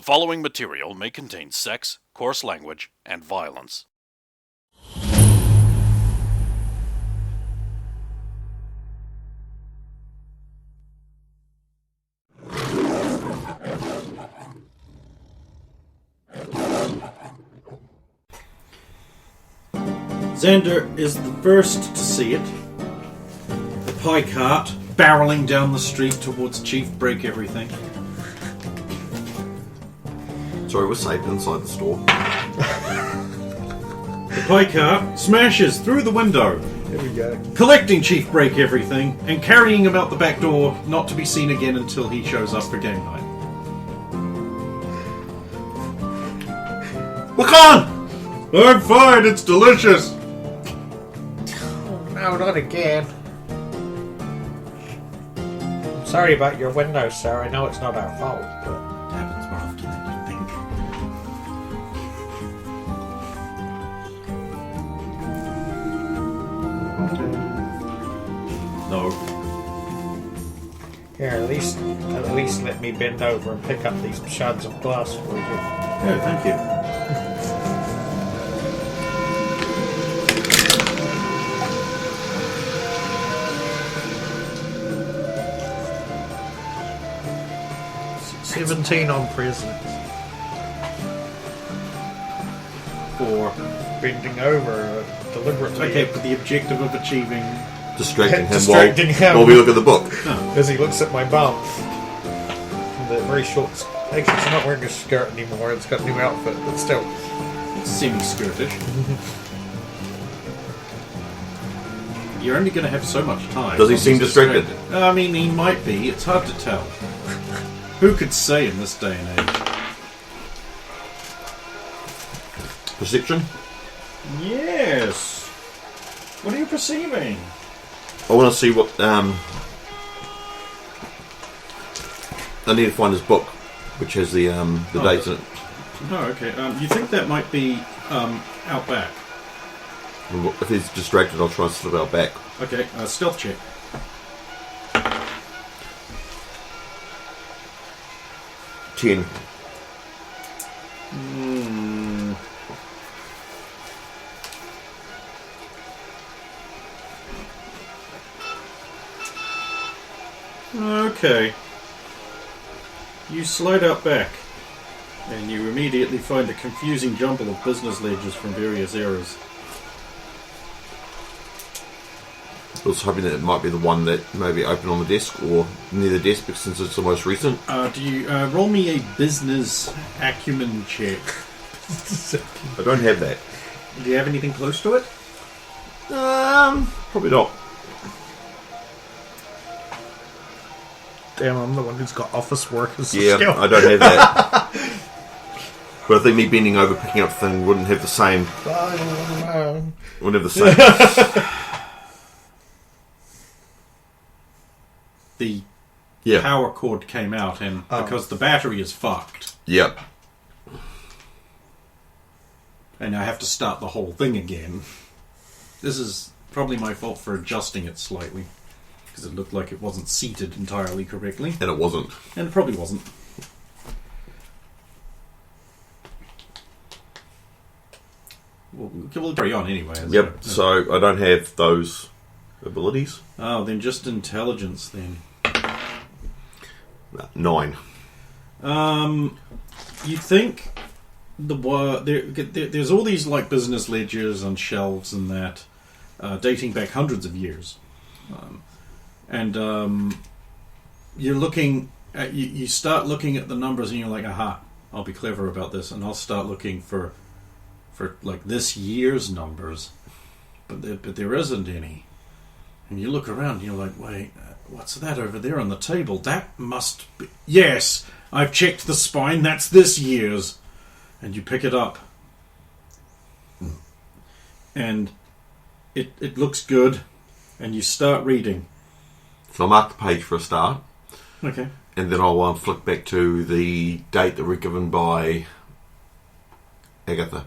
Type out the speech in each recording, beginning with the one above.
following material may contain sex, coarse language, and violence. Xander is the first to see it. The pie cart barreling down the street towards Chief Break Everything. Sorry, we're safe inside the store. The pie cart smashes through the window. Here we go. Collecting Chief Break Everything and carrying him out the back door, not to be seen again until he shows up for game night. Lacan! I'm fine, it's delicious! No, not again. I'm sorry about your window, sir. I know it's not our fault, but... It happens more often than you think. No. Here, at least let me bend over and pick up these shards of glass for you. Oh, thank you. $17 on presents. For Bending over deliberately. okay, for the objective of achieving. Distracting Distracting him. while we look at the book. As he looks at my bum. The very short... Actually, it's not wearing a skirt anymore. It's got a new outfit, but still. Semi-skirtish. You're only going to have so much time. Does he seem distracted? I mean, he might be. It's hard to tell. Who could say in this day and age? Perception? Yes. What are you perceiving? I want to see what... I need to find his book, which has the dates in it. Oh, okay. You think that might be out back? If he's distracted, I'll try and slip out back. Okay, stealth check. 10. Okay. You slide out back, and you immediately find a confusing jumble of business ledgers from various eras. I was hoping that it might be the one that may be open on the desk or near the desk, because since it's the most recent. Do you roll me a business acumen check? I don't have that. Do you have anything close to it? Probably not. Damn, I'm the one who's got office work as a Yeah, skill. I don't have that. But I think me bending over picking up the thing wouldn't have the same. Wouldn't have the same. The Yeah. power cord came out, and because the battery is fucked, Yep. and I have to start the whole thing again. This is probably my fault for adjusting it slightly, because it looked like it wasn't seated entirely correctly. And it wasn't. And it probably wasn't. We'll carry on anyway. Yep, so I don't have those abilities. Oh, then just intelligence then. 9. You think there's all these like business ledgers on shelves and that, dating back hundreds of years, and you're looking at you start looking at the numbers and you're like, aha, I'll be clever about this, and I'll start looking for like this year's numbers, but there isn't any. And you look around and you're like, wait, what's that over there on the table? That must be... Yes, I've checked the spine, that's this year's. And you pick it up. And it looks good. And you start reading. So I'll mark the page for a start. Okay. And then I'll flick back to the date that we're given by Agatha.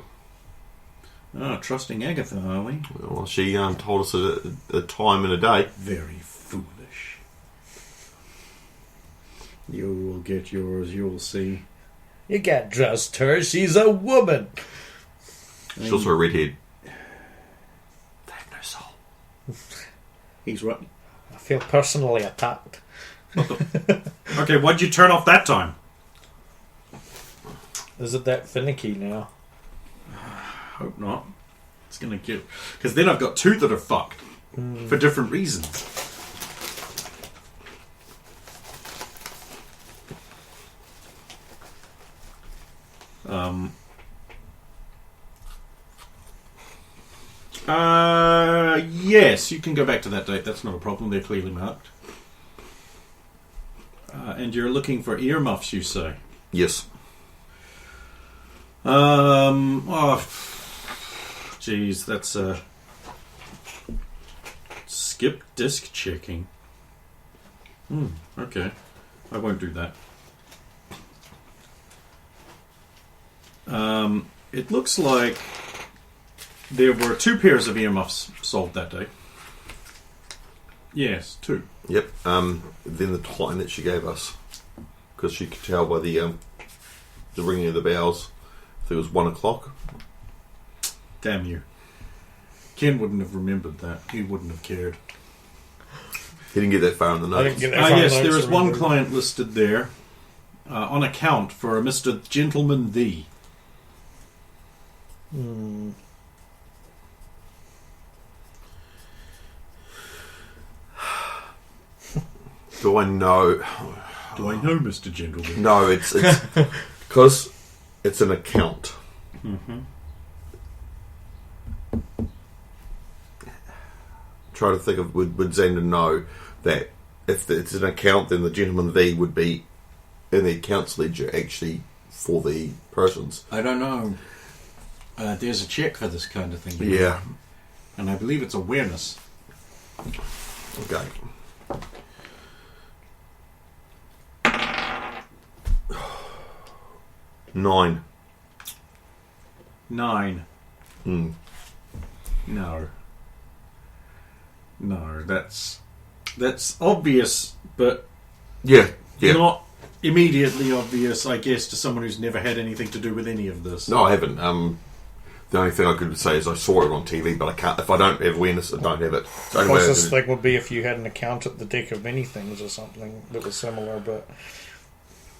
Ah, trusting Agatha, are we? Well, she told us a time and a day. Very foolish. You will get yours, you'll see. You can't trust her. She's a woman. She's also a redhead. They have no soul. He's right. I feel personally attacked. Okay, why'd you turn off that time? Is it that finicky now? Hope not. It's gonna get... Because then I've got two that are fucked. For different reasons. Yes, you can go back to that date. That's not a problem. They're clearly marked. And you're looking for earmuffs, you say? Yes. Oh, geez, that's skip disk checking. Okay, I won't do that. It looks like there were 2 pairs of earmuffs sold that day. Yes, 2. Yep. Then the time that she gave us, because she could tell by the ringing of the bells, if it was 1 o'clock. Damn you. Ken wouldn't have remembered that. He wouldn't have cared. He didn't get that far in the notes. I didn't get that far in the Yes, notes, there is one remember. client listed there on account for a Mr. Gentleman The. Do I know? Do I know Mr. Gentleman? No, it's because it's an account. Try to think of would Xander know that if it's an account, then the gentleman V would be in the accounts ledger actually for the persons. I don't know. There's a check for this kind of thing. Yeah. And I believe it's awareness. Okay. Nine. 9. Mm. No. No, that's obvious, but Yeah. Yeah. not immediately obvious, I guess, to someone who's never had anything to do with any of this. No, I haven't. The only thing I could say is I saw it on TV, but I can't. If I don't have awareness, I don't have it. It's the only way I Closest can- thing would be if you had an account at the Deck of Many Things or something that was similar, but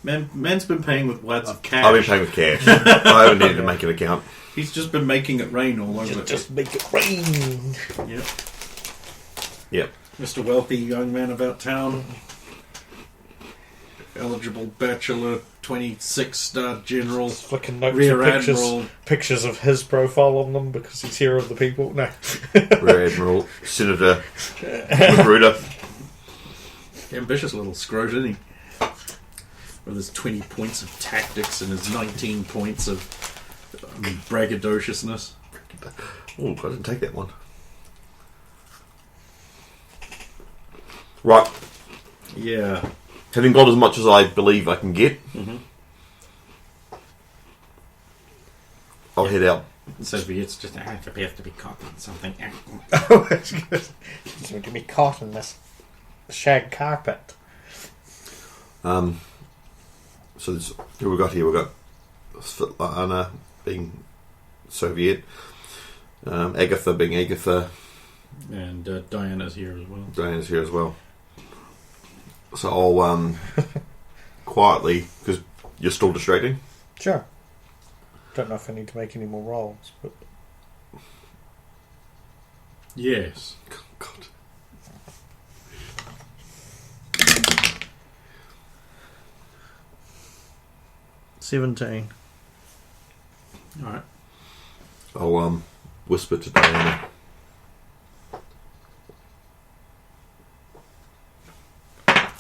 Man's been paying with wads of cash. I've been paying with cash. I haven't needed to make an account. He's just been making it rain all over. just make it rain. Yep. Yep. Mr. Wealthy young man about town. Eligible bachelor, 26-star general, Flicking notes rear with admiral. pictures of his profile on them because he's hero of the people. No. Rear Admiral, Senator, Magruder. Ambitious little scrote, isn't he? With his 20 points of tactics and his 19 points of braggadociousness. Oh, I didn't take that one. Right. Yeah. Having got as much as I believe I can get, I'll head out. So it's just prepared to be caught in something. It's going to be caught in this shag carpet. So this, who we got here? We got Svetlana being Soviet, Agatha being Agatha, And Diana's here as well. Diana's here as well. So I'll quietly, because you're still distracting. Sure. Don't know if I need to make any more rolls, but Yes. God. 17. Alright. I'll whisper to Diana. I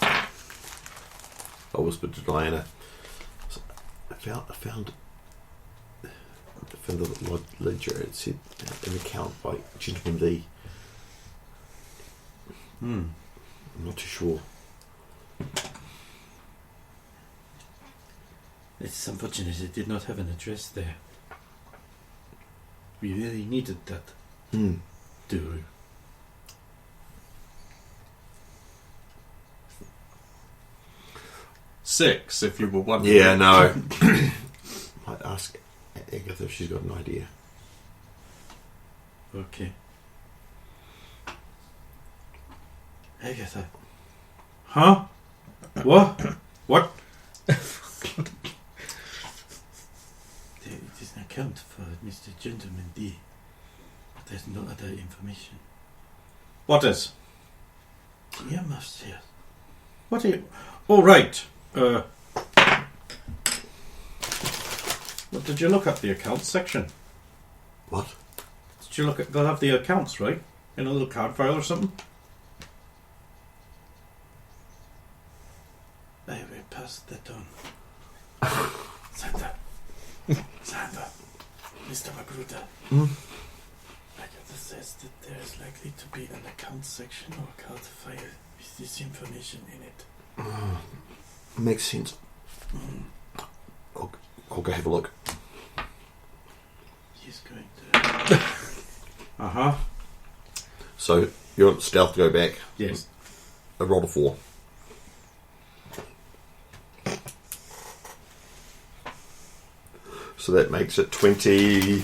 whispered to Diana. So I found the ledger. It said an account by Gentleman Lee. I'm not too sure. It's unfortunate it did not have an address there. We really needed that. Do. Six, if you were wondering. Yeah, no. ask Agatha if she's got an idea. Okay. Agatha. Huh? What? What? There is an account for Mr. Gentleman D. But there's no other information. What is? The earmuffs here. What are you... Oh, right. What, did you look up the accounts section? What? Did you look at... They'll have the accounts, right? In a little card file or something? I will pass that on. Santa. Santa. Mr. Magruder. Agatha says that there is likely to be an account section or card file with this information in it. Makes sense. I'll go have a look. He's going to... Uh-huh. So, you're on stealth to go back. Yes. A roll of 4. So that makes it 22.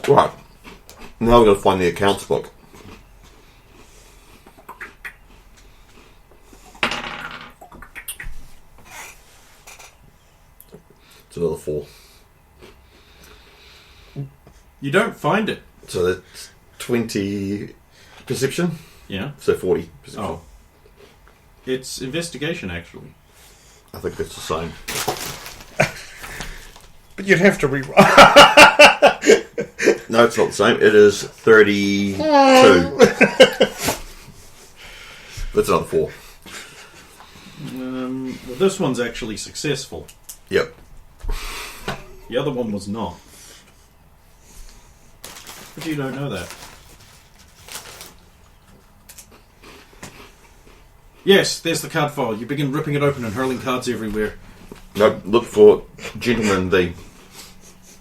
Right. Now we're going to find the accounts book. It's another 4. You don't find it. So that's 20 perception. Yeah. So 40 perception. Oh. It's investigation, actually. I think that's the same. But you'd have to re-roll. No, it's not the same. It is 32. That's another 4. Well, this one's actually successful. Yep. The other one was not. But you don't know that. Yes, there's the card file. You begin ripping it open and hurling cards everywhere. No, look for Gentleman D.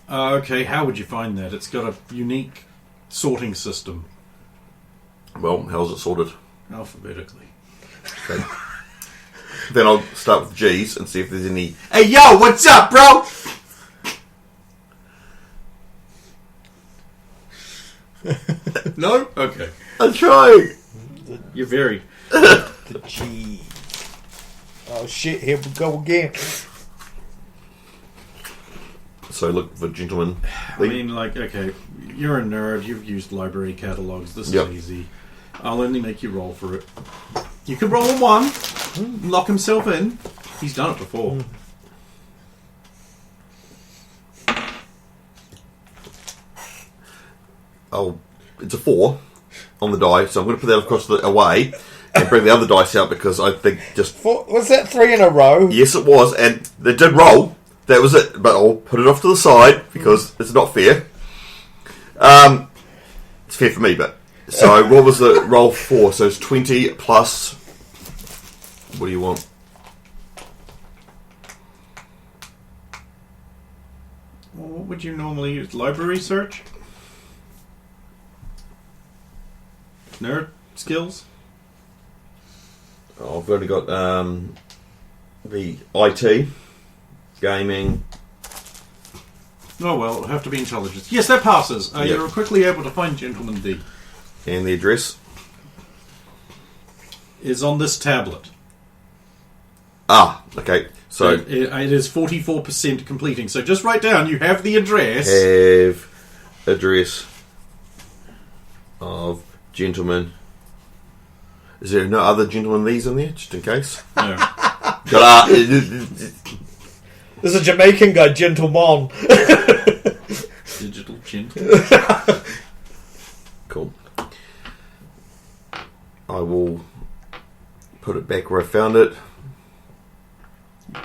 Okay, how would you find that? It's got a unique sorting system. Well, how's it sorted? Alphabetically. Okay. Then I'll start with G's and see if there's any... Hey, yo, what's up, bro? No? Okay. I'm trying. You're very... The G. Oh shit, here we go again. So look for Gentleman I mean, like, okay, you're a nerd. You've used library catalogs. This Yep. is easy. I'll only make you roll for it. You can roll a 1. Lock himself in. He's done it before. Oh, it's a 4 on the die, so I'm going to put that across the away and bring the other dice out because I think just... Was that 3 in a row? Yes, it was, and they did roll. That was it, but I'll put it off to the side because it's not fair. It's fair for me, but... So, what was the roll for? So it's 20 plus... What do you want? Well, what would you normally use? Library search? Nerd skills? Oh, I've only got the IT, gaming... Oh well, it'll have to be intelligence. Yes, that passes. Yep. You're quickly able to find Gentleman D. And the address. Is on this tablet. Ah, okay. So it is 44% completing. So just write down, you have the address. have address of gentleman. Is there no other gentleman these in there, just in case? No. There's a Jamaican guy, Gentleman. Digital gentle. Cool. I will put it back where I found it.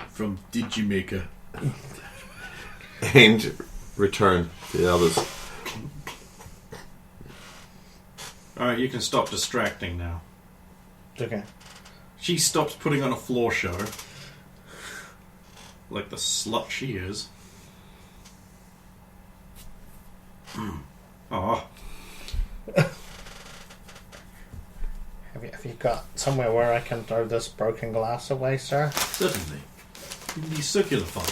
From Digimaker. And return the others. Alright, you can stop distracting now. Okay. She stops putting on a floor show. Like the slut she is. got somewhere where I can throw this broken glass away, sir? Certainly. In the circular file.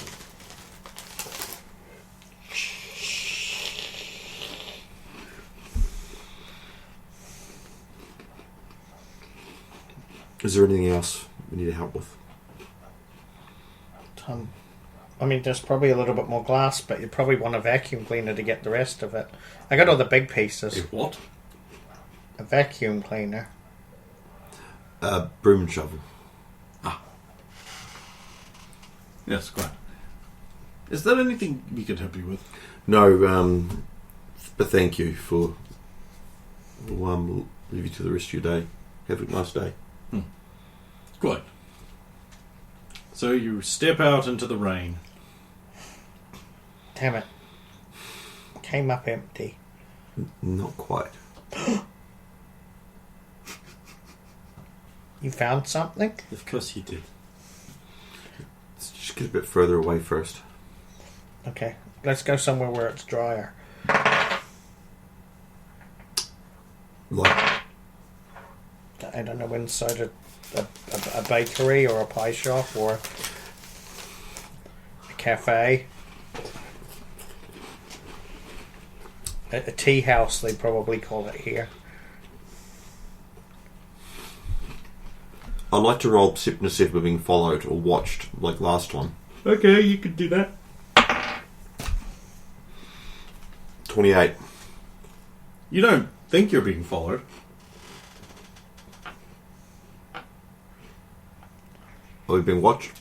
Is there anything else we need help with? I mean, there's probably a little bit more glass, but you probably want a vacuum cleaner to get the rest of it. I got all the big pieces. A what? A vacuum cleaner. Broom and shovel. Yes, quite. Is there anything we can help you with? No, but thank you for... We'll leave you to the rest of your day. Have a nice day. Quite. So you step out into the rain. Damn it. Came up empty. Not quite. You found something? Of course you did. Let's just get a bit further away first. Okay, let's go somewhere where it's drier. Like, I don't know, inside a bakery or a pie shop or a cafe. A tea house, they probably call it here. I'd like to roll perception to see if we're being followed or watched like last time. Okay, you can do that. 28. You don't think you're being followed. Are we being watched?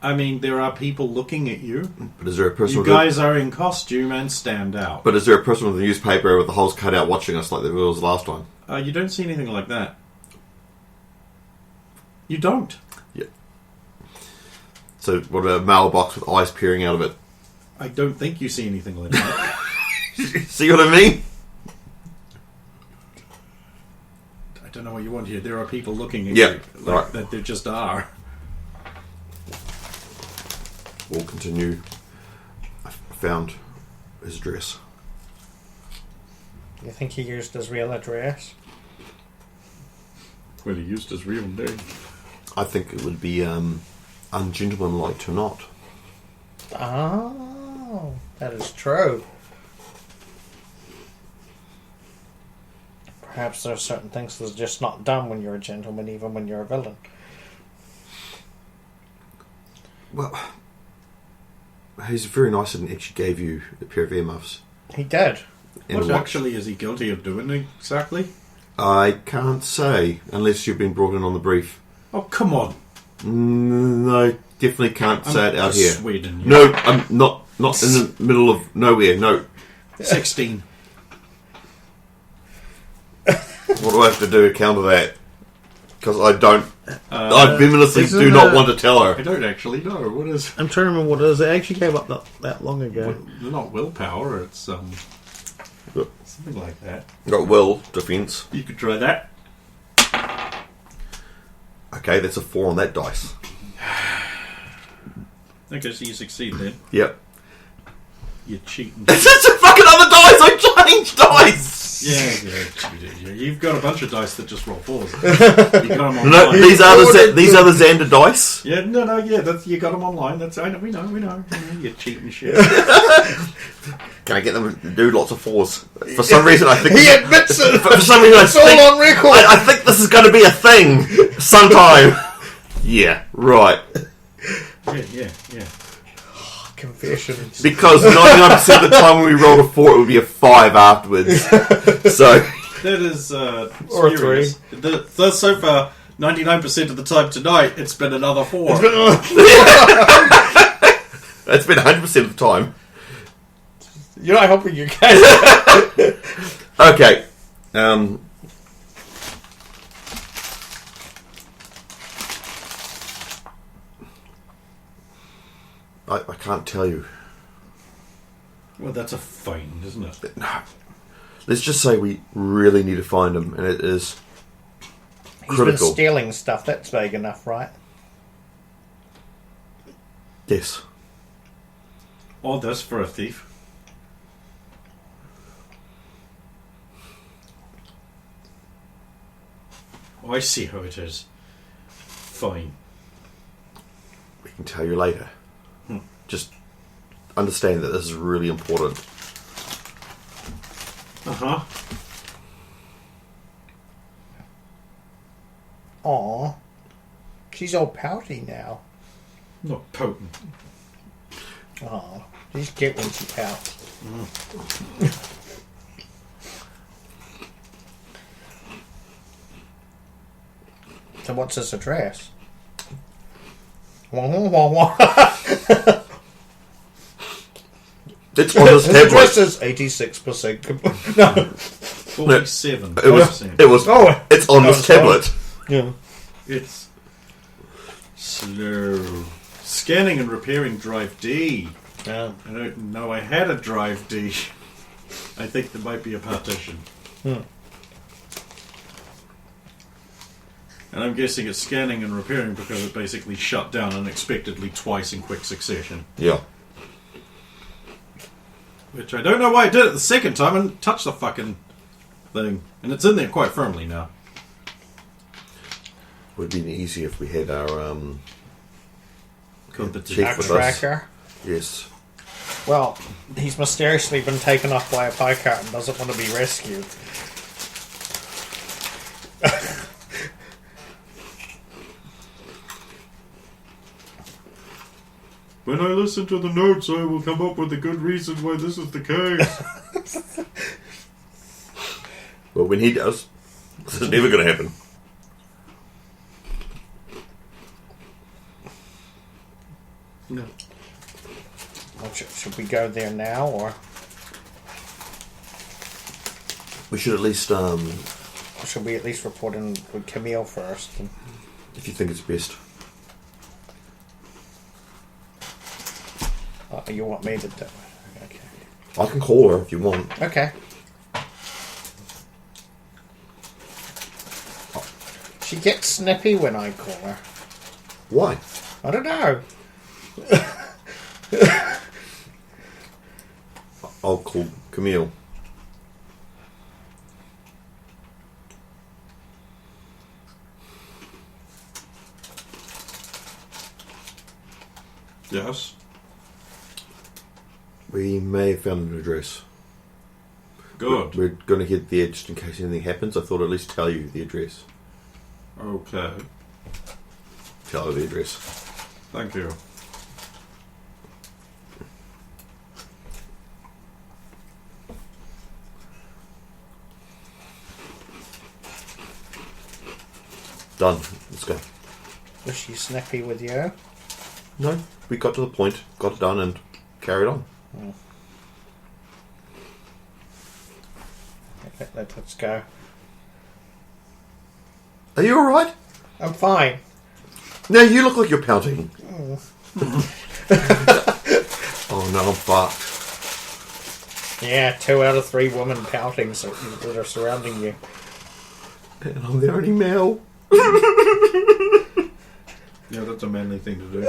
I mean, there are people looking at you. But is there a person You with guys are in costume and stand out. But is there a person with a newspaper with the holes cut out watching us like there was last time? You don't see anything like that. You don't. Yeah. So what about a mailbox with eyes peering out of it? I don't think you see anything like that. See what I mean? I don't know what you want here. There are people looking at Yeah, you. Like right. that there just are. We'll continue. I found his address. You think he used his real address? Well, he used his real name. I think it would be ungentlemanlike to not. Oh, that is true. Perhaps there are certain things that's just not done when you're a gentleman, even when you're a villain. Well, he's very nice and actually gave you a pair of earmuffs. He did. And What a watch. actually is he guilty of doing exactly? I can't say unless you've been brought in on the brief. Oh, come on. No, definitely can't say it out just here. Sweden. You. No, I'm not in the middle of nowhere. No. 16. What do I have to do to counter that? Because I don't. I venomously isn't do not it- want to tell I her. don't actually know. What is... I'm trying to remember what it is. It actually came up that long ago. Well, not willpower, it's something like that. Got will, defense. You could try that. Okay, that's a 4 on that dice. Okay, so you succeed then. Yep. You're cheating. It's just a fucking other dice! I changed dice! Yeah. You've got a bunch of dice that just roll 4s. You got them online. No, these are the Xander dice. Yeah, that's, you got them online. That's I know, we know. You're cheating shit. Can I get them to do lots of 4s? For some reason, I think... He admits it! For some reason, It's all on record! I think this is going to be a thing sometime. Yeah, right. Yeah. Confessions. Because 99% of the time when we rolled a 4, it would be a 5 afterwards. So... That is Or a serious. So far, 99% of the time tonight, it's been another 4. It's been 100% of the time. You're not helping your guys. Okay. I can't tell you. Well, that's a find, isn't it? No. Let's just say we really need to find him, and it is He's critical. been stealing stuff. That's vague enough, right? Yes. All this for a thief. Oh, I see how it is. Fine. We can tell you later. Just understand that this is really important. Uh-huh. Aw. She's all pouty now. Not potent. Aw. She's cute when she pouts. So what's his address? Wah, wah, wah, wah. It's on this His tablet. address is 86%. No. 47. It was. Oh, It's on no, this it's tablet. Yeah. It's slow. Scanning and repairing drive D. Yeah. I don't know. I had a drive D. I think there might be a partition. And I'm guessing it's scanning and repairing because it basically shut down unexpectedly twice in quick succession. Yeah. Which I don't know why I did it the second time and touched the fucking thing. And it's in there quite firmly now. Would have been easy if we had our Competition. chief Our with us. tracker. Yes. Well, he's mysteriously been taken off by a pie cart and doesn't want to be rescued. When I listen to the notes, I will come up with a good reason why this is the case. Well, when he does, this is never going to happen. No. Well, should we go there now, or We should at least, should we at least report in with Camille first? if you think it's best. You want me to do? Okay. I can call her if you want. Okay. She gets snippy when I call her. Why? I don't know. I'll call Camille. Yes. We may have found an address. Good. We're going to get there just in case anything happens. I thought I'd at least tell you the address. Okay. Tell her the address. Thank you. Done. Let's go. Was she snippy with you? No, we got to the point, got it done, and carried on. Let's go. Are you alright? I'm fine. No, you look like you're pouting. Oh no, I'm fucked. Yeah, 2 out of 3 women pouting that are surrounding you. And I'm the only male. Yeah, that's a manly thing to do.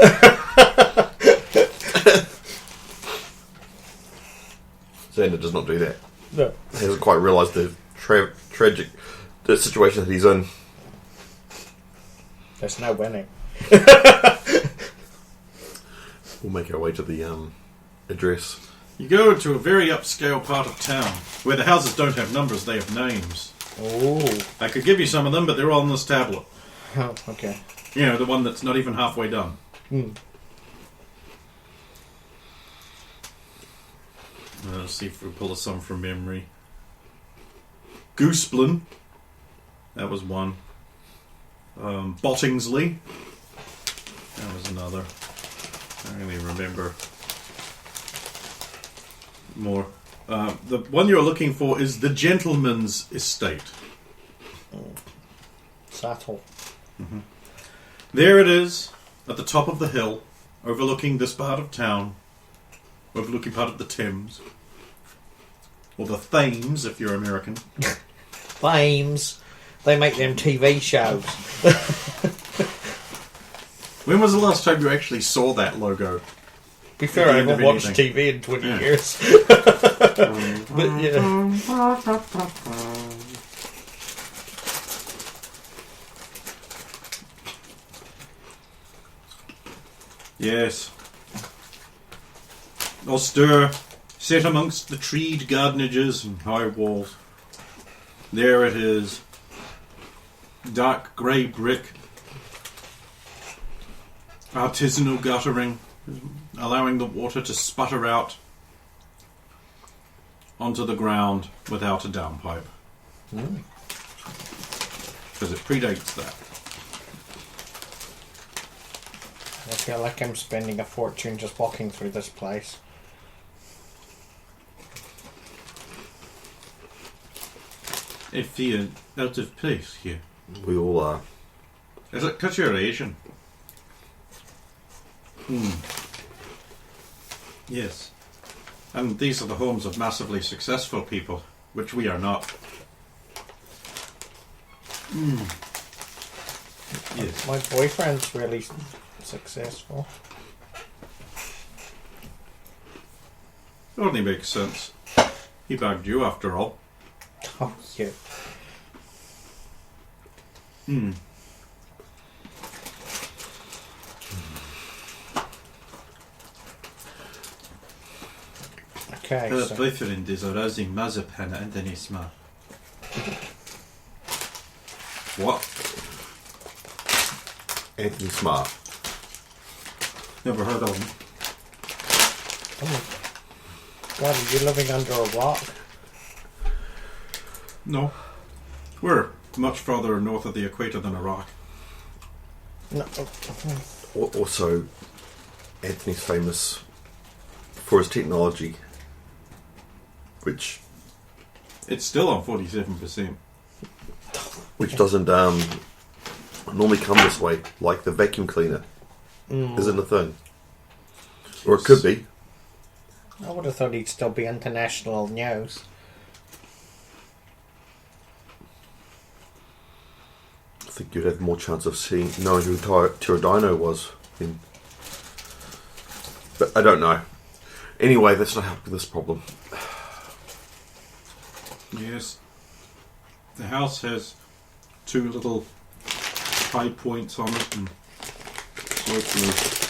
Xander does not do that. No. He hasn't quite realised the tragic the situation that he's in. There's no winning. We'll make our way to the address. You go into a very upscale part of town where the houses don't have numbers, they have names. Oh. I could give you some of them, but they're all on this tablet. Oh, okay. You know, the one that's not even halfway done. Let's see if we pull some from memory. Gooseblin. That was one. Bottingsley. That was another. I don't really remember more. The one you're looking for is the Gentleman's Estate. Subtle. There it is, at the top of the hill, overlooking this part of town, overlooking part of the Thames. Or the Thames, if you're American. Flames. They make them TV shows. When was the last time you actually saw that logo? Be fair, I At the end haven't of watched anything. TV in 20 years. But yeah. Yes. Austere, set amongst the treed gardenages and high walls. There it is. Dark grey brick. Artisanal guttering, allowing the water to sputter out onto the ground without a downpipe. Because it predates that. I feel like I'm spending a fortune just walking through this place. I feel out of place here. We all are. Is it because you're Asian? Yes. And these are the homes of massively successful people, which we are not. Yes. My boyfriend's really successful. Only makes sense. He bagged you after all. Oh, yeah. Okay, Her so boyfriend is a rousing marzipan and an isma. What? Anthony Smart. Never heard of him. oh my God, are you living under a rock? No. We're much further north of the equator than Iraq. No. Also, Anthony's famous for his technology, which It's still on 47%. doesn't normally come this way, like the vacuum cleaner. Isn't a thing. Or it could be. I would have thought he'd still be international news. I think you'd have more chance of knowing who Tyrodino was. But I don't know. Anyway, that's not helping this problem. Yes. The house has two little high points on it and sorts of.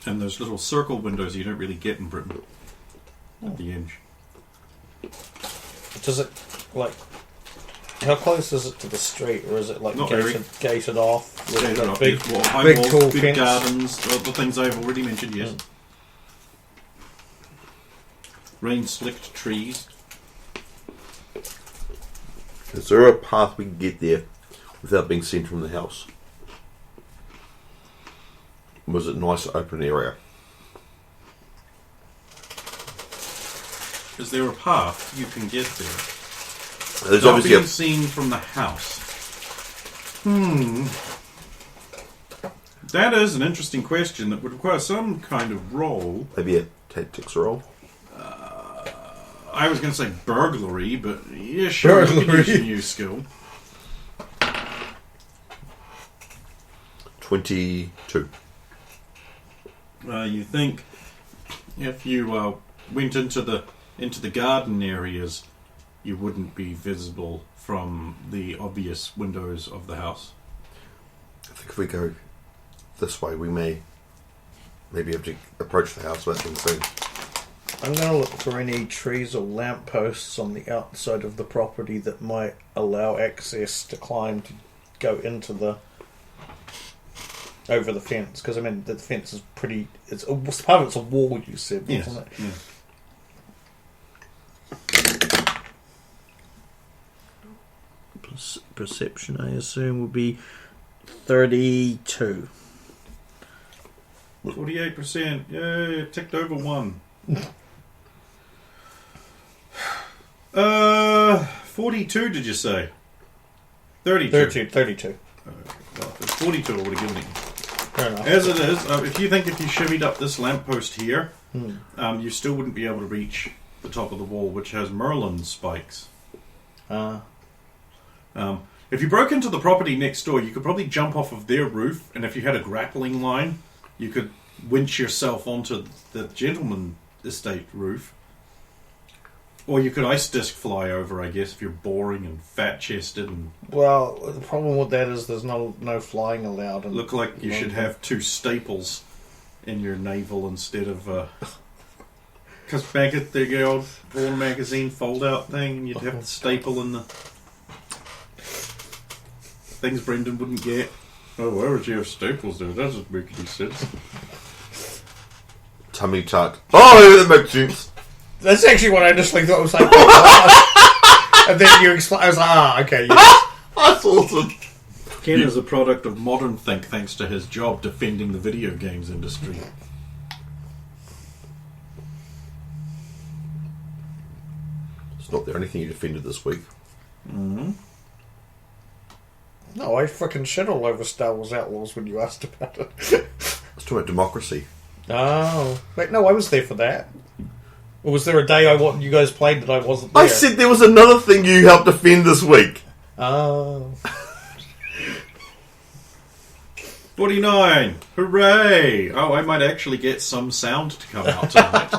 And those little circle windows you don't really get in Britain at the edge. Does it, like, how close is it to the street, or is it like Not very. gated off? With Gated like up, big, big, high big walls, tall big fence? gardens, the things I've already mentioned, yes. Rain-slicked trees. Is there a path we can get there without being seen from the house? Was it a nice open area? Is there a path you can get there? There's Not obviously being seen from the house. That is an interesting question that would require some kind of roll. maybe a tactics roll. I was going to say burglary, but yeah, sure, you could use a new skill. 22. You think if you went into the garden areas, you wouldn't be visible from the obvious windows of the house. I think if we go this way, we maybe have to approach the house without being seen. I'm going to look for any trees or lampposts on the outside of the property that might allow access to climb to go into the over the fence, because I mean the fence is pretty. It's part of it's a wall, you said, wasn't it? Yeah. Perception, I assume, would be 32. 48%. Yay, ticked over one. 42, did you say? 32. 32. Well, if it's 42, I would have given it. Fair enough. As it is, if you shivvied up this lamppost here, you still wouldn't be able to reach the top of the wall, which has Merlin spikes. If you broke into the property next door, you could probably jump off of their roof, and if you had a grappling line, you could winch yourself onto the gentleman estate roof. Or you could ice disc fly over, I guess, if you're boring and fat-chested and... Well, the problem with that is there's no flying allowed. Look like you should have 2 staples in your navel instead of... Because back at the old porn magazine fold-out thing, you'd have the staple in the... Things Brendan wouldn't get. Oh, why would you have staples there? That doesn't make any sense. Tummy tuck. Oh, that makes sense. That's actually what I initially thought was like. And then you explain. I was like, okay. That's awesome. Ken is a product of modern think thanks to his job defending the video games industry. It's not the only thing you defended this week. Mm-hmm. No, I fucking shit all over Star Wars Outlaws when you asked about it. I was talking about democracy. Oh. Wait, no, I was there for that. Or was there a day you guys played that I wasn't there? I said there was another thing you helped defend this week. Oh. 49! Hooray! Oh, I might actually get some sound to come out tonight.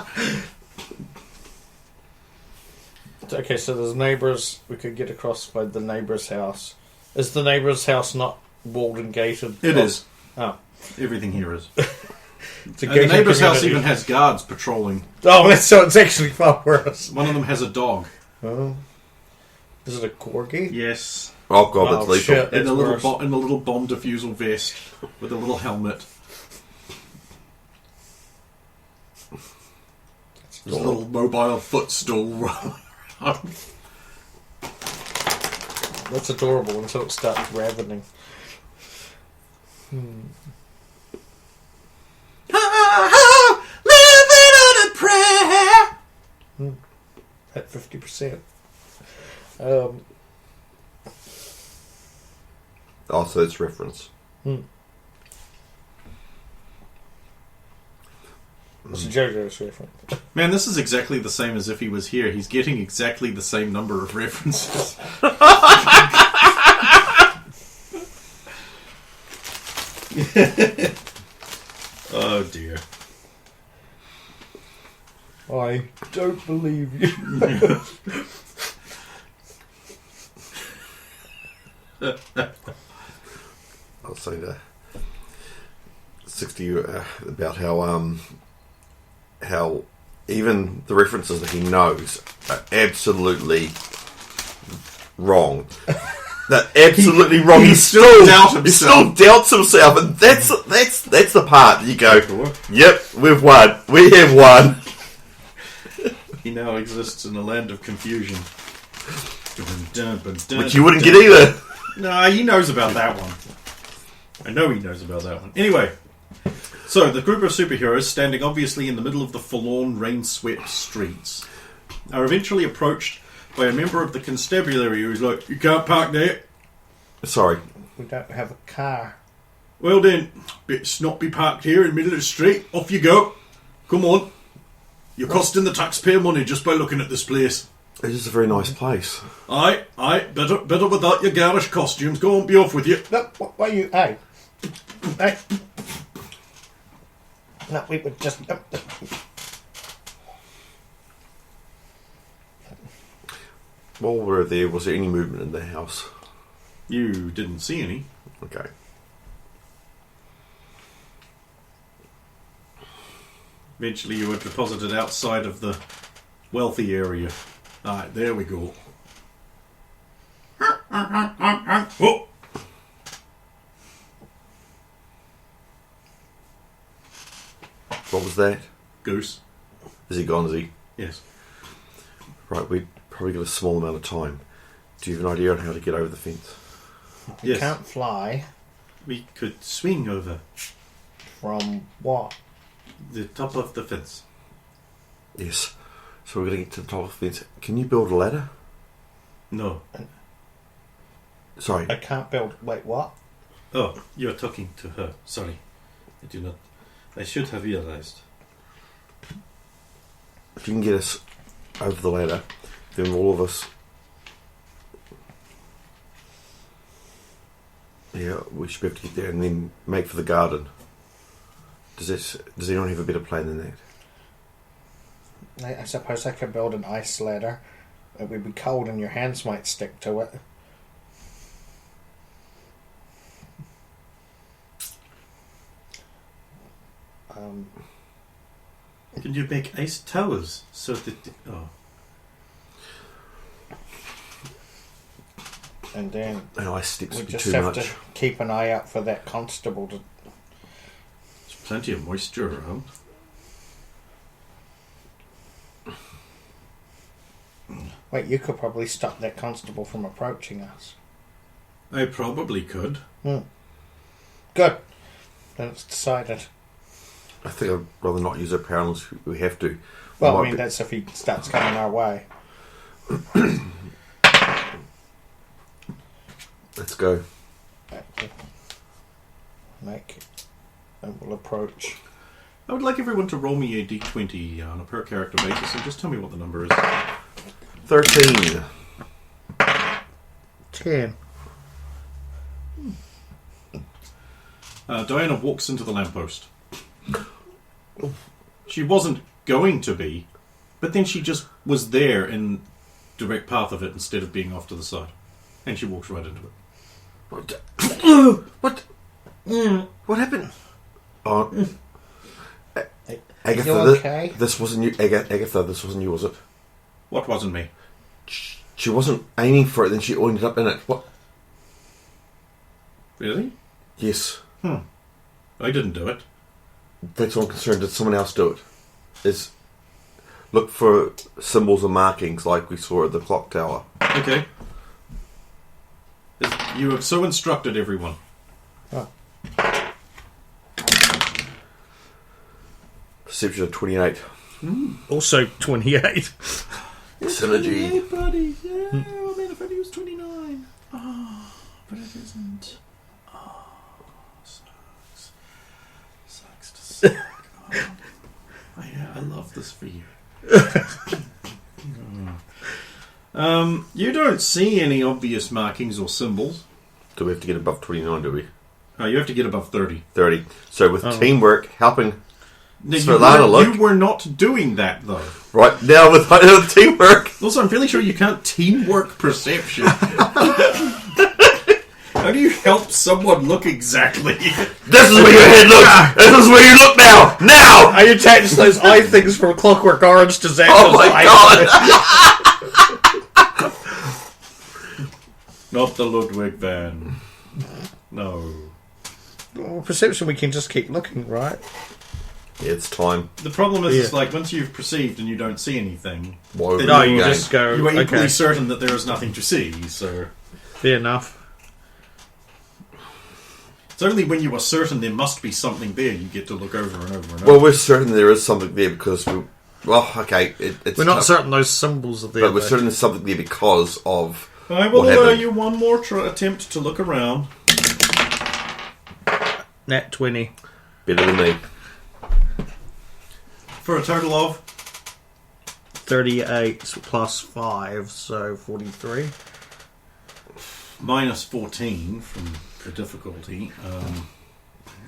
Okay, so there's neighbours. We could get across by the neighbour's house. Is the neighbour's house not walled and gated? It is. Oh. Everything here is. It's a And the gated neighbour's house community. even has guards patrolling. Oh, so it's actually far worse. One of them has a dog. Oh. Is it a corgi? Yes. Oh god, that's Oh, lethal. shit. In It's a little worse. in a little bomb diffusal vest with a little helmet. There's a little mobile footstool rolling around. That's adorable until it starts ravening. Living on a prayer. At 50%. Oh, so it's reference. It's a JoJo's reference. Man, this is exactly the same as if he was here. He's getting exactly the same number of references. Oh dear. I don't believe you. I was saying to 60 about how even the references that he knows are absolutely wrong. They're absolutely wrong. He He still doubts He still himself. doubts himself, and that's the part that you go, yep, we've won. We have won. He now exists in a land of confusion. Which you wouldn't get either. Nah, he knows about that one. I know he knows about that one. Anyway, so the group of superheroes, standing obviously in the middle of the forlorn, rain-swept streets, are eventually approached by a member of the constabulary who's like, "You can't park there." Sorry. We don't have a car. "Well then, bits not be parked here in the middle of the street. Off you go. Come on. You're costing the taxpayer money just by looking at this place." It is a very nice place. Aye, better without your garish costumes. Go on, be off with you. No, why you... Hey. Hey. No, we would just... While we were there, was there any movement in the house? You didn't see any. Okay. Eventually you were deposited outside of the wealthy area. Alright, there we go. Oh! What was that? Goose. Is he gone, is he? Yes. Right, we probably got a small amount of time. Do you have an idea on how to get over the fence? You Yes. can't fly We could swing over from what? the top of the fence. Yes. So we're going to get to the top of the fence. Can you build a ladder? No. Sorry. I can't build... Wait, what? Oh, you're talking to her. Sorry. I do not. I should have realized. If you can get us over the ladder, then all of us... Yeah, we should be able to get there and then make for the garden. Does anyone have a better plan than that? I suppose I could build an ice ladder. It would be cold and your hands might stick to it. Can you make ice towers so that... Oh. And then And ice sticks we would be just too have much. to keep an eye out for that constable to... There's plenty of moisture around. Wait, you could probably stop that constable from approaching us. I probably could. Good. Then it's decided. I think I'd rather not use our power unless we have to. Well, Might I mean, be- that's if he starts coming our way. Let's go. Make it. And we'll approach. I would like everyone to roll me a d20 on a per character basis and just tell me what the number is. 13. 10. Diana walks into the lamppost. She wasn't going to be, but then she just was there in direct path of it instead of being off to the side. And she walks right into it. What? What happened? Oh, Agatha, You okay? this wasn't you. Agatha, this wasn't you, was it? What wasn't me? She wasn't aiming for it, then she ended up in it. What? Really? Yes. I didn't do it. That's all I'm concerned. Did someone else do it? Look for symbols and markings like we saw at the clock tower. Okay. You have so instructed everyone. Oh. Perception of 28. Also 28. Synergy. Hey, buddy. Yeah, oh man, if only it was 29. Oh, but it isn't. Oh, sucks. Sucks to suck. Oh, I love this for you. You don't see any obvious markings or symbols. Do we have to get above 29, do we? You have to get above 30. 30. So with teamwork, helping Now, Svetlana look. you were not doing that, though. Right, now with teamwork. Also, I'm fairly sure you can't teamwork perception. How do you help someone look exactly? This is where your head looks. This is where you look now. Now. I attached those eye things from Clockwork Orange to Xander's Oh my eye. god. Not the Ludwig van. No. Well, perception, we can just keep looking, right? It's time. The problem is, Yeah. it's like, once you've perceived and you don't see anything, Why Then No, you you game. just go, you are equally okay, certain that there is nothing to see, so... fair enough. It's only when you are certain there must be something there you get to look over and over and over. Well, we're certain there is something there because we. Well, okay, it's We're not tough, certain those symbols are there. but we're though. certain there's something there because of. I will what allow happened. you one more attempt to look around. Nat 20. Better than me. For a total of... 38 plus 5, so 43. minus 14 for difficulty.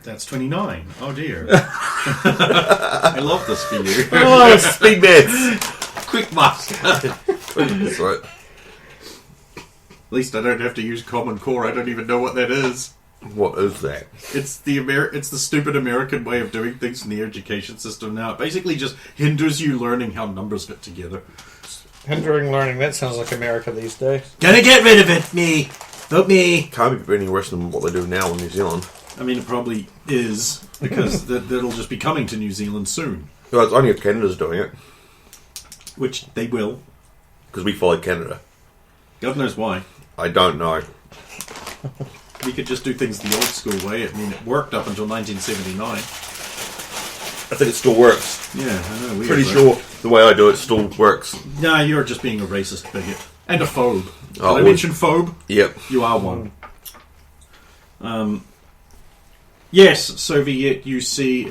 That's 29. Oh dear. I love this for you. Oh, speed maths. Quick master. That's right. At least I don't have to use Common Core. I don't even know what that is. What is that? It's the stupid American way of doing things in the education system now. It basically just hinders you learning how numbers fit together. Hindering learning, that sounds like America these days. Gonna get rid of it, me. Vote me. Can't be any worse than what they do now in New Zealand. I mean, it probably is, because that'll just be coming to New Zealand soon. Well, it's only if Canada's doing it Which they will. because we follow Canada. God knows why. I don't know. We could just do things the old school way. I mean, it worked up until 1979. I think it still works. Yeah, I know. Weird, Pretty right? sure the way I do it still works. Nah, you're just being a racist bigot. And a phobe. Did Oh, I mention phobe? Yep. You are one. Yes, Soviet, you see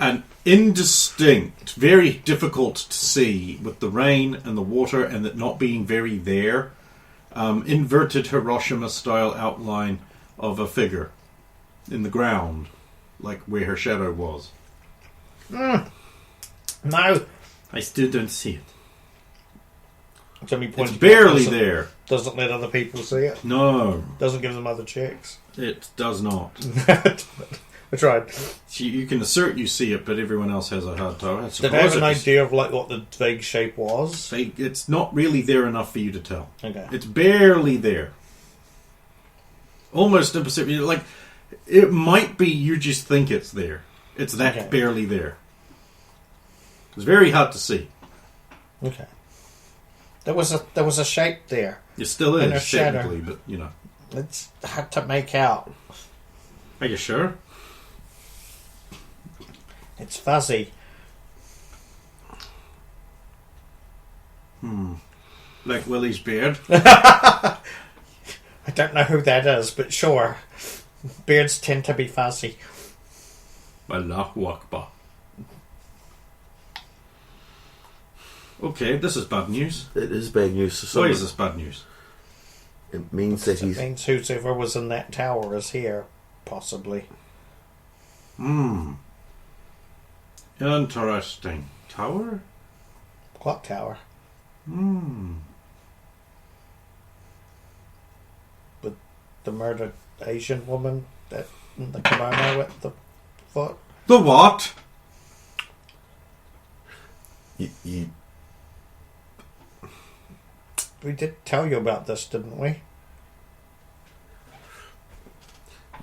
an indistinct, very difficult to see with the rain and the water and it not being very there, inverted Hiroshima-style outline of a figure in the ground, like where her shadow was. No. I still don't see it. It's only pointing It's barely doesn't- there. Doesn't let other people see it. No, Doesn't give them other checks. it does not. I tried. You can assert you see it, but everyone else has a hard time. Did I have an idea of like what the vague shape was? It's not really there enough for you to tell. Okay. It's barely there. Almost imperceptible. Like, it might be you just think it's there. It's that Okay. barely there. It's very hard to see. Okay. There was a shape there. It still In a is, shadow. technically, but, you know. It's hard to make out. Are you sure? It's fuzzy. Like Willie's beard? I don't know who that is, but sure. Beards tend to be fuzzy. Allahu Akbar. Okay, this is bad news. It is bad news. So Why is this bad news? It means that It he's... means whoever was in that tower is here, possibly. Interesting. Tower? Clock tower. With the murdered Asian woman that in the kimono at the foot. The what? You We did tell you about this, didn't we?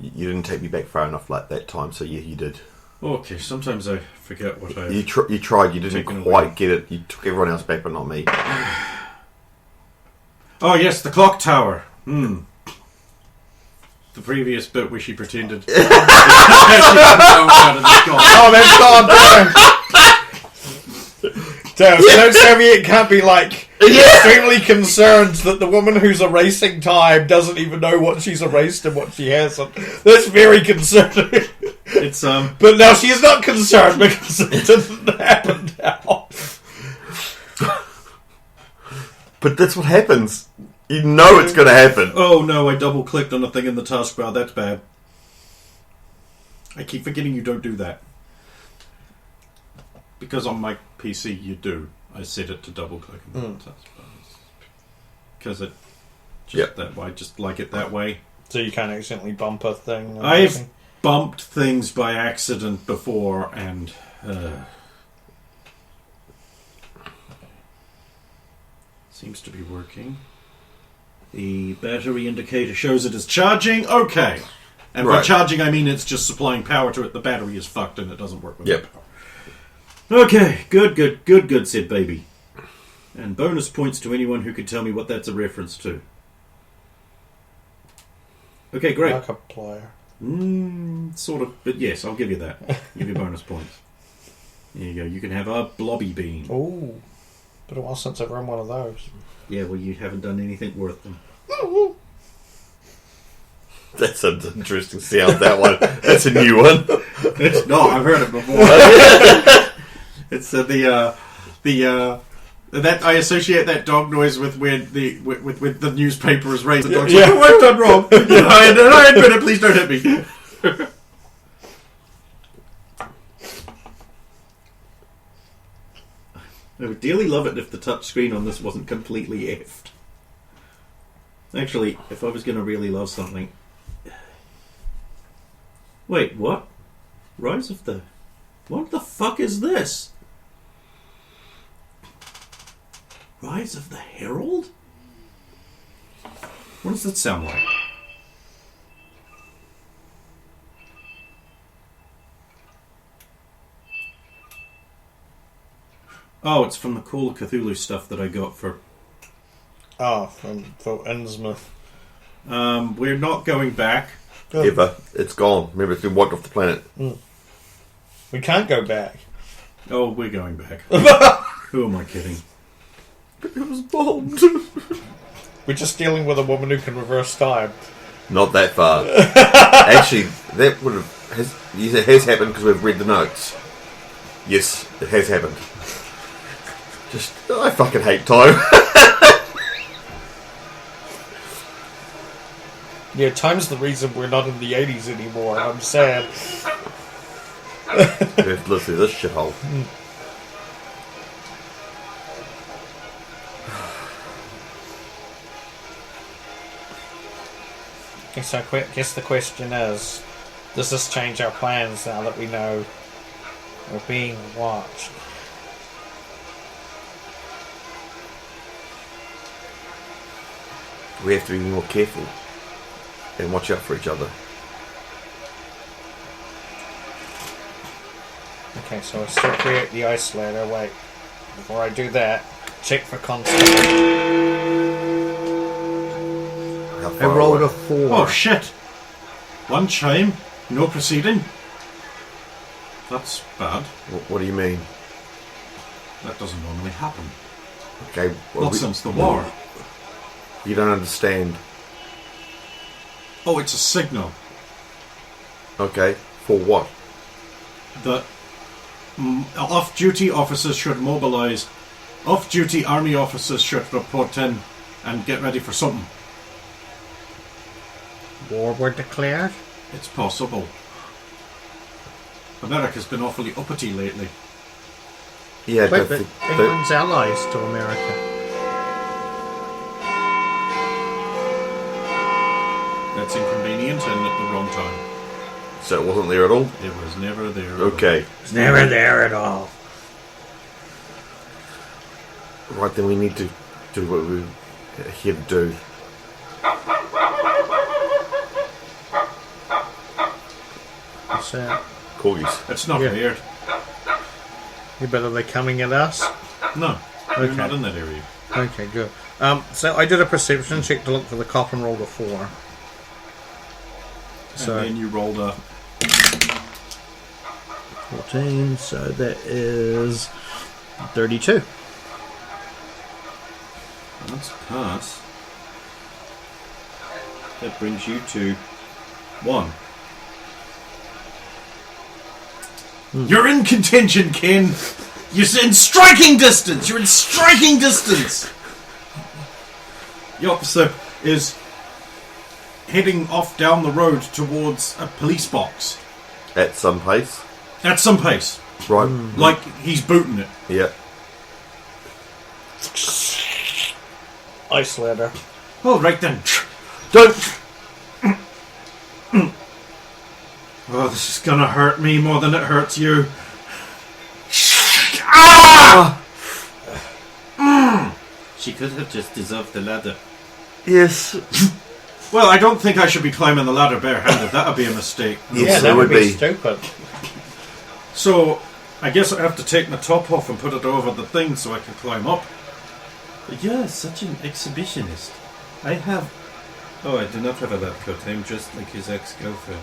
didn't take me back far enough like that time, so yeah, you did. Okay, sometimes I forget what I... You tried, you didn't Taken quite away. get it. You took everyone else back, but not me. Oh, yes, the clock tower. The previous bit where she pretended... she didn't know about it, it's gone. Oh, that's gone, damn! So don't tell me it can't be like extremely concerned that the woman who's erasing time doesn't even know what she's erased and what she hasn't. That's very concerning. It's, But now she is not concerned because it didn't happen now. But that's what happens. You know it's going to happen. Oh no, I double clicked on a thing in the taskbar. That's bad. I keep forgetting you don't do that. Because on my PC you do. I set it to double click in the taskbar. Because it just that way. I just like it that way. So you can't accidentally bump a thing? Or I've anything? bumped things by accident before and seems to be working. The battery indicator shows it is charging. Okay. And by Right. charging, I mean it's just supplying power to it. The battery is fucked and it doesn't work with Yep. the power. Okay, good, said Baby. And bonus points to anyone who could tell me what that's a reference to. Okay, great. Markiplier. Sort of, but yes, I'll give you that. Give you bonus points. There you go. You can have a blobby bean. Ooh. Been a while since I've run one of those. Yeah, well, you haven't done anything worth them. That's an interesting sound, that one. That's a new one. It's not. I've heard it before. It's that I associate that dog noise with when with the newspaper is raised. The dog's like, "Oh, I've done wrong. Yeah, I admit it. Please don't hit me." I would dearly love it if the touch screen on this wasn't completely effed. Actually, if I was going to really love something... Wait, what? Rise of the... What the fuck is this? Rise of the Herald? What does that sound like? Oh, it's from the Call of Cthulhu stuff that I got for... Oh, for Innsmouth. We're not going back. Good. Ever. It's gone. Remember, it's been wiped off the planet. We can't go back. Oh, we're going back. Who am I kidding? It was bombed. We're just dealing with a woman who can reverse time. Not that far. Actually, that would have... It has happened because we've read the notes. Yes, it has happened. I fucking hate time. Yeah, time's the reason we're not in the 80s anymore. I'm sad. We have to live through this shithole. Guess the question is, does this change our plans now that we know we're being watched? We have to be more careful and watch out for each other. Okay, so I still create the isolator. Wait, before I do that, check for concept. How I far rolled away? a 4. Oh shit! One chime, no proceeding. That's bad. What do you mean? That doesn't normally happen. Okay, well, Not since the war. You don't understand. Oh, it's a signal Okay, for what? that off-duty officers should mobilise. Off-duty army officers should report in and get ready for something. War were declared? It's possible. America's been awfully uppity lately. Yeah, Wait, but England's allies to America. That's inconvenient and at the wrong time. so it wasn't there at all? It was never there. Okay. It's never there at all. Right, then we need to do what we're here to do. What's that? Corgis. It's not Yeah. weird. You bet, are they coming at us? No, we're Okay. not in that area. Okay, good. So I did a perception check to look for the cop and rolled a 4. So And then you rolled a 14, so that is 32. That's pass. That brings you to 1. You're in contention, Ken. You're in striking distance. You're in striking distance. The officer is heading off down the road towards a police box At some pace. at some pace, Right. like he's booting it. Yeah. Ice ladder. Oh, right then. Don't. Oh, this is gonna hurt me more than it hurts you. She could have just dissolved the ladder. Yes. Well, I don't think I should be climbing the ladder barehanded. That would be a mistake. Yes, that it would would be be. stupid. So, I guess I have to take my top off and put it over the thing so I can climb up. But you're such an exhibitionist. I have... Oh, I do not have a lab coat. I'm just like his ex-girlfriend.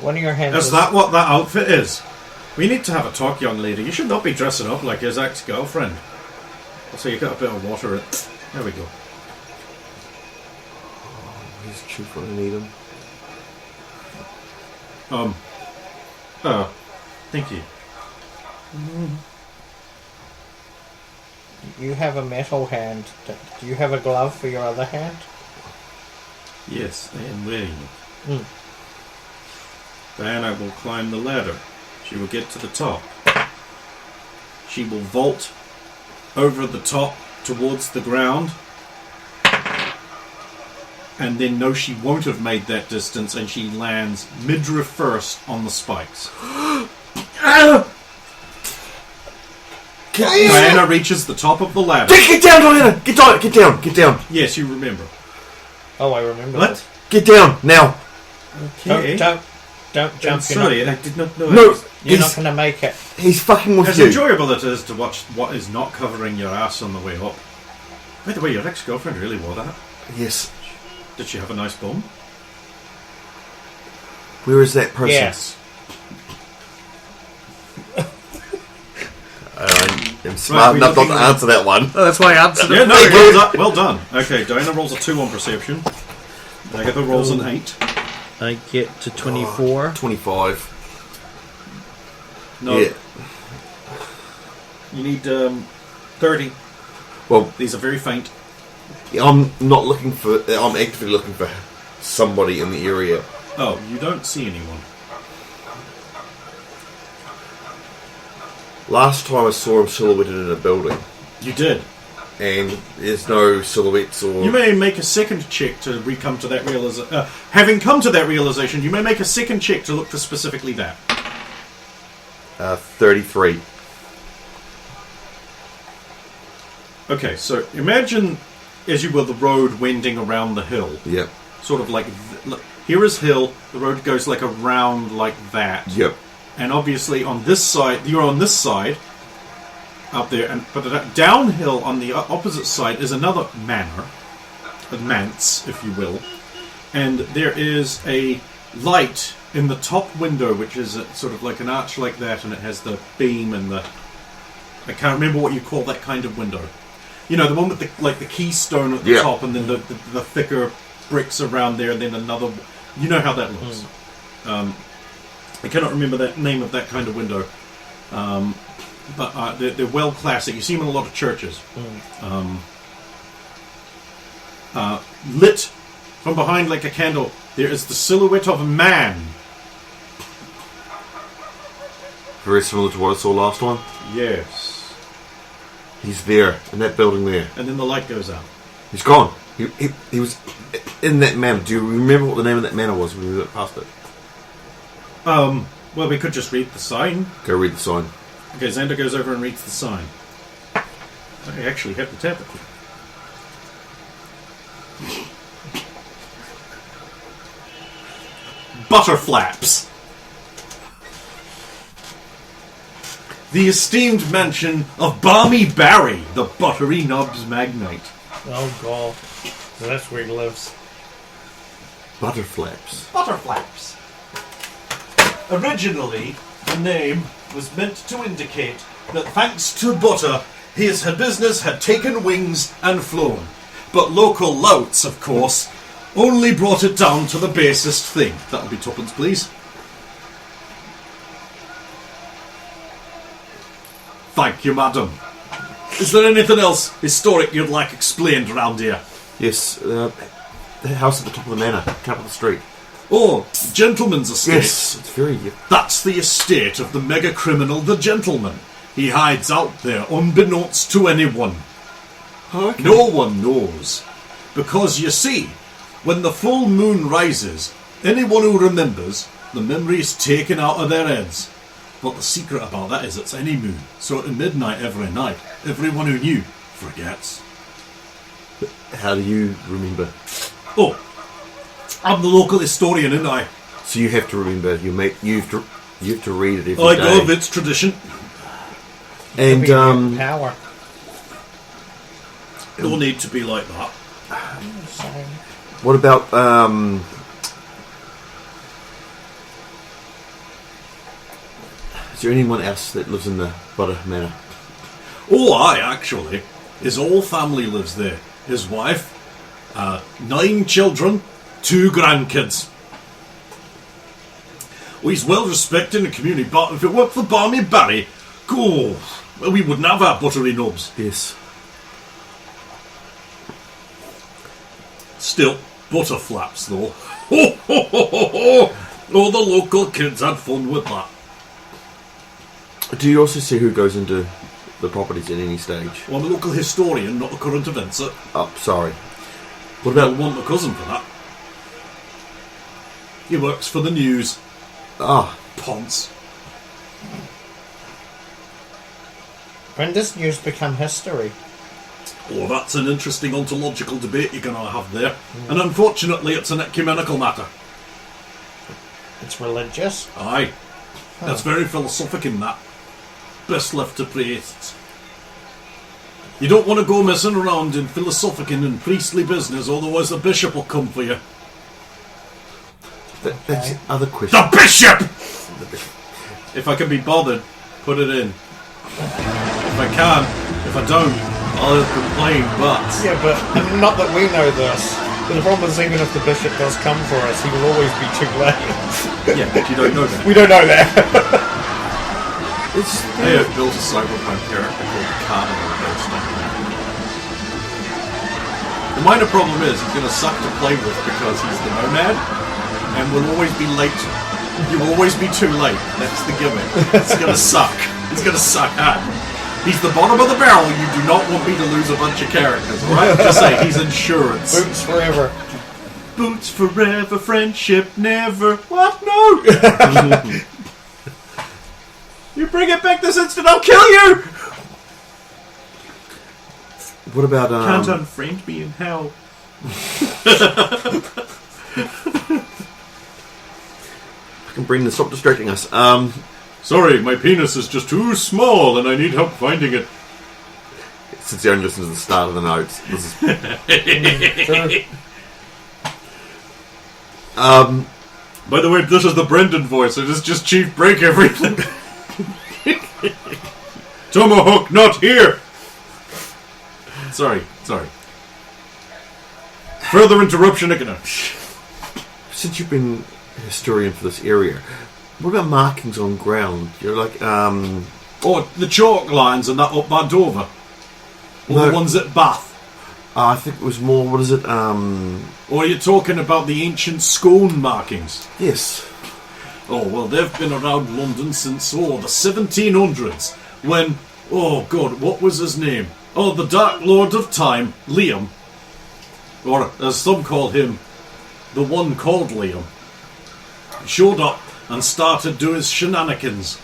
One of your hands. Is that what that outfit is? We need to have a talk, young lady. You should not be dressing up like his ex-girlfriend. So you got a bit of water in. There we go. He's cheap when I need him. Thank you. You have a metal hand. Do you have a glove for your other hand? Yes, I am wearing it. Hmm. Diana will climb the ladder. She will get to the top. She will vault over the top towards the ground. And then no, she won't have made that distance, and she lands midriff first on the spikes. Diana reaches the top of the ladder. Get down, Diana! Get down! Get down! Get down! Yes, you remember. Oh, I remember. What? This. Get down now! Okay. Don't I'm jump. sorry, I did not know. No, You're not he's, going to make it. he's fucking with As you. enjoyable it is to watch what is not covering your ass on the way up. By the way, your ex-girlfriend really wore that. Yes. Did she have a nice bum? Where is that person? Yes. I'm smart we enough not looking to at- answer that one. Oh, that's why I answered Yeah, it. no, well done. Okay, Diana rolls a 2 on perception. Agatha rolls an 8. I get to 24. 25. No, Yeah. you need 30. Well, These are very faint. I'm not looking for... I'm actively looking for somebody in the area. Oh, you don't see anyone. Last time I saw him silhouetted in a building. You did. and there's no silhouettes or... You may make a second check to come to that realization. Having come to that realization, you may make a second check to look for specifically that. 33. Okay, so imagine, as you will, the road wending around the hill. Yep. Sort of like... Look, here is hill, the road goes like around like that. Yep. And obviously on this side, you're on this side, up there, but downhill on the opposite side is another manor, a manse, if you will. And there is a light in the top window, which is sort of like an arch like that, and it has the beam and the... I can't remember what you call that kind of window. You know, the one with the keystone at the top, and then the thicker bricks around there, and then another... You know how that looks. I cannot remember the name of that kind of window. But they're well classic. You see them in a lot of churches. Lit from behind like a candle, there is the silhouette of a man. Very similar to what I saw last time. Yes. He's there, in that building there. And then the light goes out. He's gone. He was in that manor. Do you remember what the name of that manor was when we went past it? Well, we could just read the sign. Go read the sign. Okay, Xander goes over and reads the sign. I actually have the tablet. Butterflaps. The esteemed mansion of Barmy Barry, the Buttery Knobs magnate. Oh, God. So that's where he lives. Butterflaps. Butterflaps. Originally, the name was meant to indicate that thanks to butter, his business had taken wings and flown. But local louts, of course, only brought it down to the basest thing. That'll be tuppence, please. Thank you, madam. Is there anything else historic you'd like explained around here? Yes, the house at the top of the manor, top of the street. Oh, gentleman's estate. Yes, it's very... That's the estate of the mega criminal, the Gentleman. He hides out there, unbeknownst to anyone. Oh, okay. No one knows. Because, you see, when the full moon rises, anyone who remembers, the memory is taken out of their heads. But the secret about that is it's any moon. So at midnight every night, everyone who knew forgets. How do you remember? Oh, I'm the local historian, ain't I? So you have to remember. You have to read it every I day. go of its tradition. And Power. No need to be like that. what about is there anyone else that lives in the Butter Manor? Oh, aye, actually. His whole family lives there. His wife, 9 children, 2 grandkids. Oh, he's well respected in the community, but if it weren't for Barmy Barry, well, we wouldn't have our buttery nubs. Yes. Still, butterflaps, though. Ho, ho, ho, ho, ho. Oh, the local kids had fun with that. Do you also see who goes into the properties at any stage? Well, I'm a local historian, not a current eventer. Oh, sorry. What I'll about... want my cousin for that. He works for the news. Ah, Ponce. When does news become history? Oh, that's an interesting ontological debate you're going to have there. And unfortunately, it's an ecumenical matter. It's religious? Aye. That's very philosophic in that. Best left to priests. You don't want to go messing around in philosophic and priestly business, otherwise the bishop will come for you. that's the other question. The bishop! If I can be bothered, put it in. If I can, if I don't, I'll complain, but... Yeah, but not that we know this. But the problem is, even if the bishop does come for us, he will always be too late. Yeah, but you don't know that. We don't know that. They have built a cyberpunk character called Cardinal based on that. The minor problem is he's going to suck to play with because he's the nomad and will always be late. You will always be too late. That's the gimmick. It's going to suck. It's going to suck hard. He's the bottom of the barrel. You do not want me to lose a bunch of characters, alright? Just say he's insurance. Boots forever. Boots forever, friendship never. What? No! You bring it back this instant, I'll kill you! What about Can't unfriend me in hell. I can bring this. Stop distracting us. Sorry, my penis is just too small and I need help finding it. Since you only listen to the start of the notes, this is. By the way, this is the Brendan voice. It is just Chief Break Everything. Tomahawk not here. Sorry. Further interruption again. Since you've been a historian for this area, what about markings on ground? You're like, Oh, the chalk lines and that up by Dover. Or No. the ones at Bath. I think it was more. What is it? Or you're talking about the ancient scone markings. Yes. Oh, well, they've been around London since, the 1700s. When, oh God, what was his name? Oh, the Dark Lord of Time, Liam. Or, as some call him, the one called Liam. Showed up and started doing his shenanigans.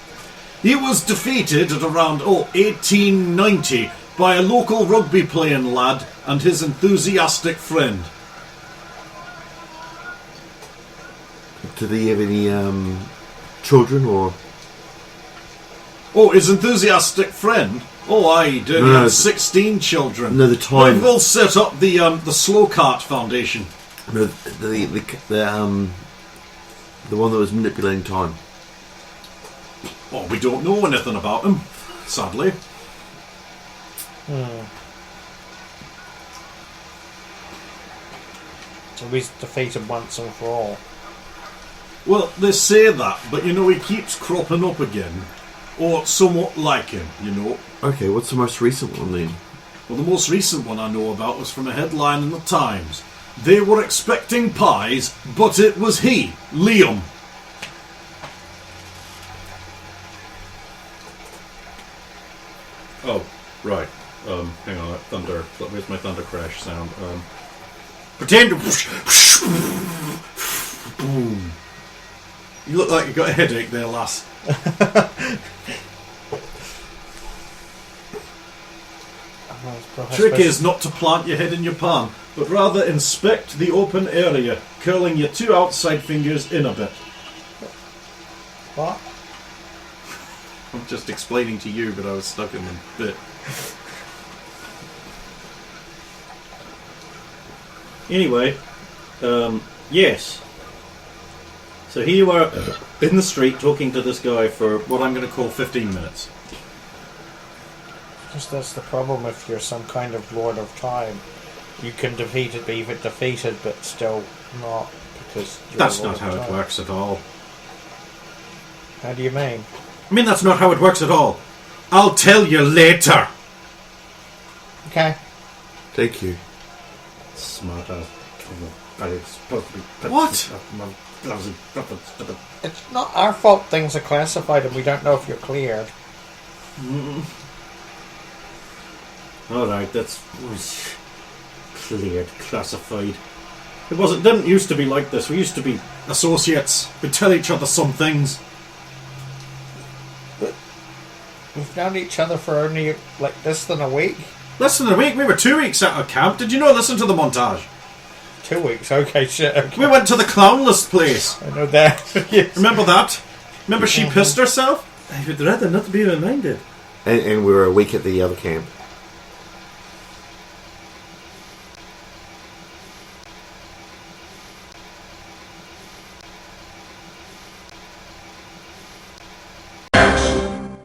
He was defeated at around, 1890 by a local rugby playing lad and his enthusiastic friend. Did he have any children or? Oh, his enthusiastic friend? Oh, aye, he did. He No, had 16 children. No, the time. They've all set up the Slow Cart Foundation. No, the one that was manipulating time. Oh, we don't know anything about him, sadly. So he's defeated once and for all. Well, they say that, but he keeps cropping up again. Or somewhat like him, Okay, what's the most recent one then? Well, the most recent one I know about was from a headline in the Times. They were expecting pies, but it was he, Liam. Oh, right. Hang on, thunder. Where's my thunder crash sound? Pretend to... Boom. You look like you got a headache there, lass. Trick is not to plant your head in your palm, but rather inspect the open area, curling your two outside fingers in a bit. What? I'm just explaining to you, but I was stuck in the bit. Anyway, yes. So here you are in the street talking to this guy for what I'm going to call 15 minutes. Because that's the problem if you're some kind of Lord of Time. You can defeat it, be defeated, but still not, because you're That's a Lord not how of it Time. works at all. How do you mean? I mean, that's not how it works at all. I'll tell you later. Okay. Thank you. Smart ass. What? It's not our fault things are classified and we don't know if you're cleared. Alright, that's cleared, classified. Didn't used to be like this. We used to be associates. We'd tell each other some things. We've known each other for only like less than a week. Less than a week. We were 2 weeks out of camp. Did you not listen to the montage? 2 weeks, okay, shit. Okay. We went to the clownless place. I know that. Yes. Remember that? Remember she pissed herself? I would rather not be reminded. And we were a week at the other camp.